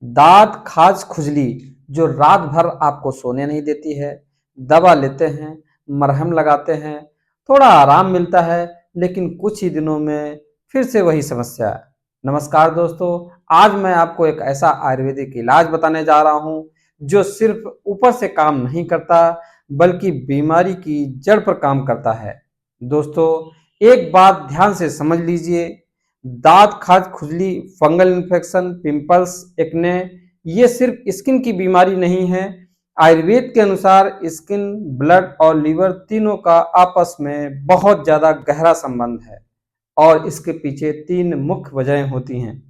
दांत खाज खुजली जो रात भर आपको सोने नहीं देती है। दवा लेते हैं, मरहम लगाते हैं, थोड़ा आराम मिलता है, लेकिन कुछ ही दिनों में फिर से वही समस्या। नमस्कार दोस्तों, आज मैं आपको एक ऐसा आयुर्वेदिक इलाज बताने जा रहा हूं जो सिर्फ ऊपर से काम नहीं करता बल्कि बीमारी की जड़ पर काम करता है। दोस्तों, एक बात ध्यान से समझ लीजिए, दांत खाज खुजली, फंगल इन्फेक्शन, पिंपल्स, एक्ने ये सिर्फ स्किन की बीमारी नहीं है। आयुर्वेद के अनुसार स्किन, ब्लड और लीवर तीनों का आपस में बहुत ज्यादा गहरा संबंध है और इसके पीछे तीन मुख्य वजहें होती हैं।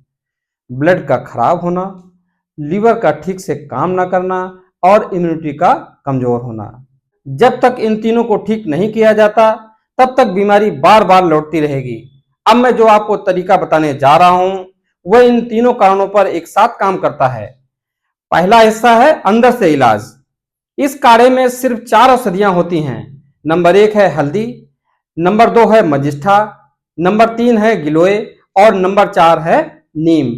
ब्लड का खराब होना, लीवर का ठीक से काम ना करना और इम्यूनिटी का कमजोर होना। जब तक इन तीनों को ठीक नहीं किया जाता तब तक बीमारी बार बार लौटती रहेगी। अब मैं जो आपको तरीका बताने जा रहा हूं वह इन तीनों कारणों पर एक साथ काम करता है। पहला हिस्सा है अंदर से इलाज। इस काढ़े में सिर्फ 4 औषधियां होती हैं। नंबर 1 है हल्दी, नंबर 2 है मजिष्ठा, नंबर 3 है गिलोय और नंबर 4 है नीम।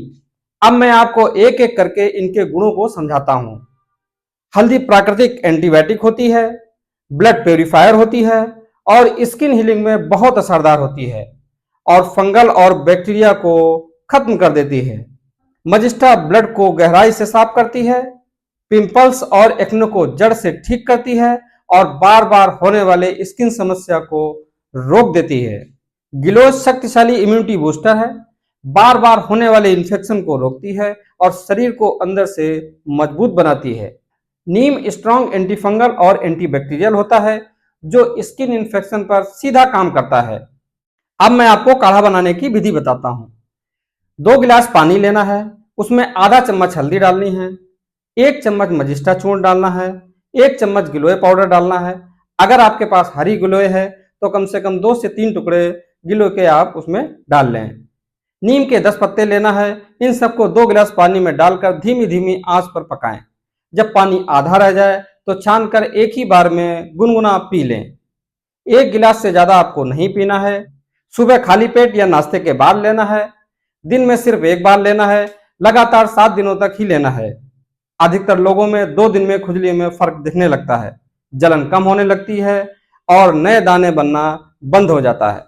अब मैं आपको एक एक करके इनके गुणों को समझाता हूं। हल्दी प्राकृतिक एंटीबायोटिक होती है, ब्लड प्यूरिफायर होती है और स्किन हीलिंग में बहुत असरदार होती है और फंगल और बैक्टीरिया को खत्म कर देती है। मजिस्ट्रा ब्लड को गहराई से साफ करती है, पिंपल्स और एक्ने को जड़ से ठीक करती है और बार बार होने वाले स्किन समस्या को रोक देती है। गिलोय शक्तिशाली इम्यूनिटी बूस्टर है, बार बार होने वाले इन्फेक्शन को रोकती है और शरीर को अंदर से मजबूत बनाती है। नीम स्ट्रॉन्ग एंटीफंगल और एंटीबैक्टीरियल होता है जो स्किन इन्फेक्शन पर सीधा काम करता है। अब मैं आपको काढ़ा बनाने की विधि बताता हूं। 2 गिलास पानी लेना है, उसमें आधा चम्मच हल्दी डालनी है, 1 चम्मच मजिस्ट्रा चूर्ण डालना है, 1 चम्मच गिलोय पाउडर डालना है। अगर आपके पास हरी गिलोय है तो कम से कम 2 से 3 टुकड़े गिलोय के आप उसमें डाल लें। नीम के 10 पत्ते लेना है, इन सबको 2 गिलास पानी में डालकर धीमी धीमी आंच पर पकाएं। जब पानी आधा रह जाए तो छानकर एक ही बार में गुनगुना पी लें। 1 गिलास से ज्यादा आपको नहीं पीना है। सुबह खाली पेट या नाश्ते के बाद लेना है। दिन में सिर्फ 1 बार लेना है। लगातार 7 दिनों तक ही लेना है। अधिकतर लोगों में 2 दिन में खुजली में फर्क दिखने लगता है, जलन कम होने लगती है और नए दाने बनना बंद हो जाता है।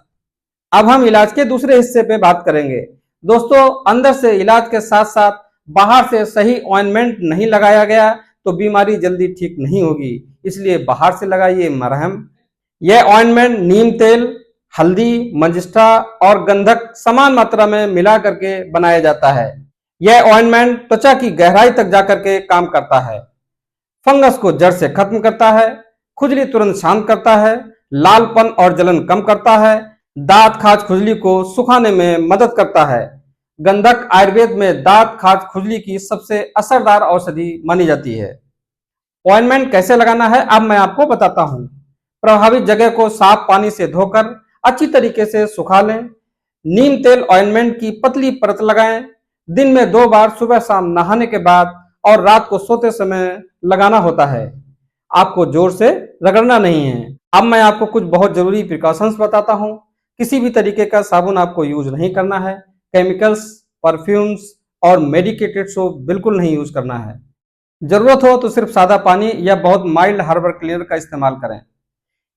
अब हम इलाज के दूसरे हिस्से पे बात करेंगे। दोस्तों, अंदर से इलाज के साथ साथ बाहर से सही ऑइंटमेंट नहीं लगाया गया तो बीमारी जल्दी ठीक नहीं होगी, इसलिए बाहर से लगाइए मरहम। यह ऑइंटमेंट नीम तेल, हल्दी, मजिस्ट्रा और गंधक समान मात्रा में मिला करके बनाया जाता है। यह ऑइंटमेंट त्वचा की गहराई तक जाकर के काम करता है, फंगस को जड़ से खत्म करता है, खुजली तुरंत शांत करता है, लालपन और जलन कम करता है, दांत खाज खुजली को सुखाने में मदद करता है। गंधक आयुर्वेद में दांत खाज खुजली की सबसे असरदार औषधि मानी जाती है। ऑइंटमेंट कैसे लगाना है अब मैं आपको बताता हूं। प्रभावित जगह को साफ पानी से धोकर अच्छी तरीके से सुखा लें। नीम तेल ऑइंटमेंट की पतली परत लगाएं। दिन में 2 बार सुबह शाम नहाने के बाद और रात को सोते समय लगाना होता है। आपको जोर से रगड़ना नहीं है। अब मैं आपको कुछ बहुत जरूरी प्रिकॉशंस बताता हूं। किसी भी तरीके का साबुन आपको यूज नहीं करना है। केमिकल्स, परफ्यूम्स और मेडिकेटेड सोप बिल्कुल नहीं यूज करना है। जरूरत हो तो सिर्फ सादा पानी या बहुत माइल्ड हर्बल क्लीनर का इस्तेमाल करें।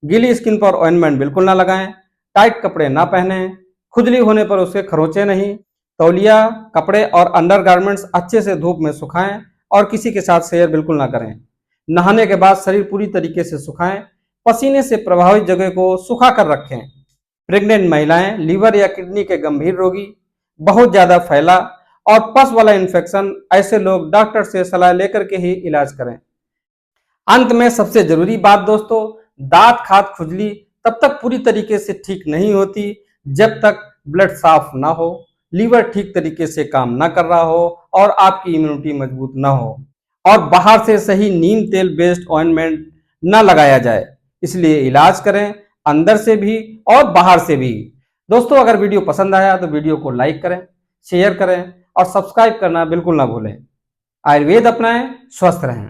गीली स्किन पर ऑइंटमेंट बिल्कुल ना लगाएं। टाइट कपड़े ना पहने। खुजली होने पर उसे खरोंचे नहीं। तौलिया, कपड़े और अंडरगारमेंट्स अच्छे से धूप में सुखाएं और किसी के साथ शेयर बिल्कुल ना करें। नहाने के बाद शरीर पूरी तरीके से सुखाएं। पसीने से प्रभावित जगह को सुखा कर रखें। प्रेग्नेंट महिलाएं, लीवर या किडनी के गंभीर रोगी, बहुत ज्यादा फैला और पस वाला इन्फेक्शन, ऐसे लोग डॉक्टर से सलाह लेकर के ही इलाज करें। अंत में सबसे जरूरी बात दोस्तों, दांत खाज खुजली तब तक पूरी तरीके से ठीक नहीं होती जब तक ब्लड साफ ना हो, लीवर ठीक तरीके से काम ना कर रहा हो और आपकी इम्यूनिटी मजबूत ना हो और बाहर से सही नीम तेल बेस्ड ऑइंटमेंट ना लगाया जाए। इसलिए इलाज करें अंदर से भी और बाहर से भी। दोस्तों, अगर वीडियो पसंद आया तो वीडियो को लाइक करें, शेयर करें और सब्सक्राइब करना बिल्कुल ना भूलें। आयुर्वेद अपनाएं, स्वस्थ रहें।